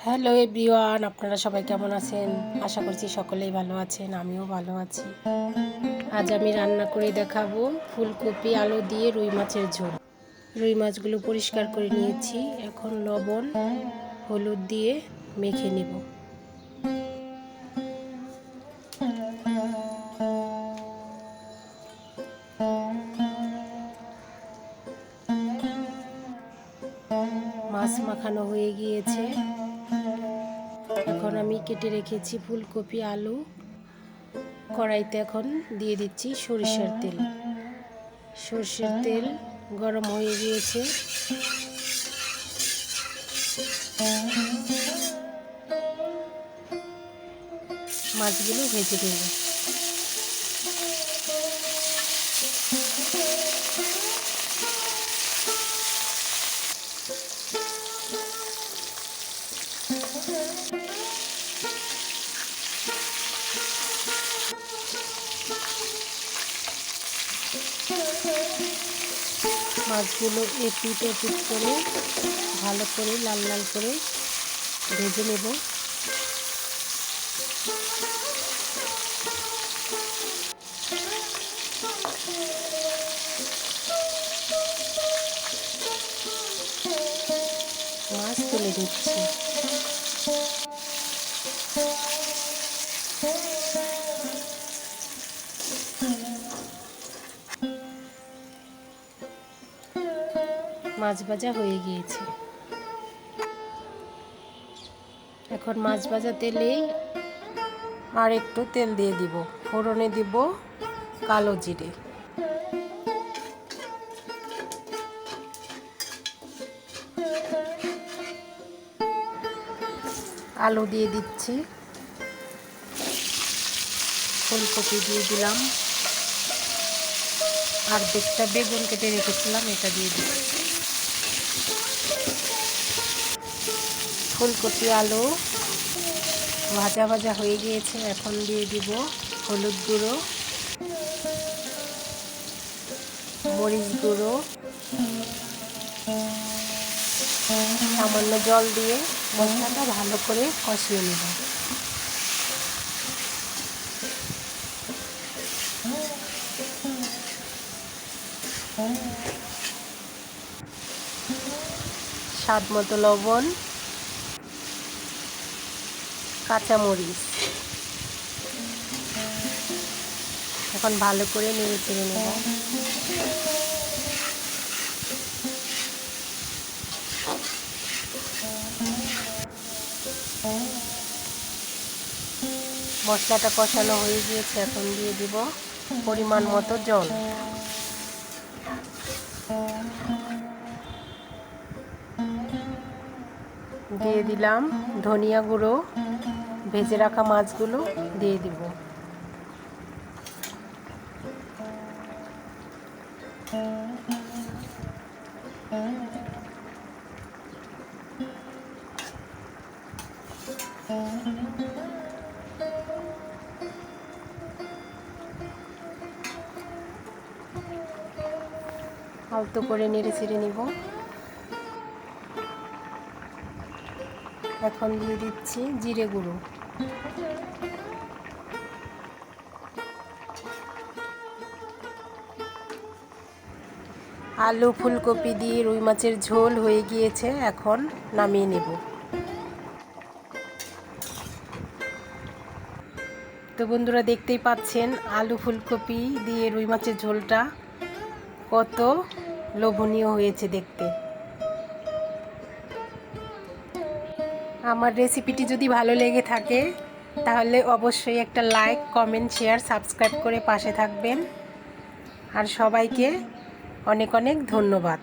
Hello everyone, আপনারা সবাই কেমন আছেন? আশা করছি সকলেই ভালো আছেন, আমিও ভালো আছি। আজ আমি রান্না করে দেখাবো ফুলকপি আলু দিয়ে রুই মাছের ঝোল। রুই মাছগুলো পরিষ্কার করে নিয়েছি, এখন লবণ হলুদ দিয়ে মেখে নেব। মাছ মাখানো হয়ে গিয়েছে। এখন আমি কেটে রেখেছি ফুলকপি আলু। কড়াইতে এখন দিয়ে দিচ্ছি সরিষার তেল। সরষের তেল গরম হয়ে গিয়েছে। মাছগুলো ভেজে দেব। মাছগুলো এপিট ওপিট করে ভালো করে লাল লাল করে ভেজে নেব। মাছ তুলে দিচ্ছি। মাছ ভাজা হয়ে গিয়েছে। এখন মাছ ভাজা তেলেই আর একটু তেল দিয়ে দিব। ফোড়নে দিব কালো জিরে, আলু দিয়ে দিচ্ছি, ফুলকপি দিয়ে দিলাম, আর দুটা বেগুন কেটে রেখেছিলাম এটা দিয়ে দিচ্ছি। ফুলকপি আলু ভাজা ভাজা হয়ে গিয়েছে। এখন দিয়ে দিব হলুদ গুঁড়ো, মরিচ গুঁড়ো, সামান্য জল দিয়ে মশলাটা ভালো করে কষিয়ে নেব। স্বাদ মতো লবণ, কাঁচামরিচ, এখন ভালো করে নেড়ে চেড়ে নেব। মশলাটা কষানো হয়ে গিয়েছে। এখন দিয়ে দিব পরিমাণ মতো জল। দিয়ে দিলাম ধনিয়া গুঁড়ো, ভেজে রাখা মাছগুলো দিয়ে দিব। আলতো করে নেড়ে ছেড়ে নিব। এখন দিয়ে দিচ্ছি জিরে গুঁড়ো, আলু ফুলকপি দিয়ে রুই মাছের ঝোল হয়ে গিয়েছে। এখন নামিয়ে নেব। তো বন্ধুরা, দেখতেই পাচ্ছেন আলু ফুলকপি দিয়ে রুই মাছের ঝোলটা কত লোভনীয় হয়েছে দেখতে। আমার রেসিপিটি যদি ভালো লেগে থাকে তাহলে অবশ্যই একটা লাইক, কমেন্ট, শেয়ার, সাবস্ক্রাইব করে পাশে থাকবেন। আর সবাইকে অনেক অনেক ধন্যবাদ।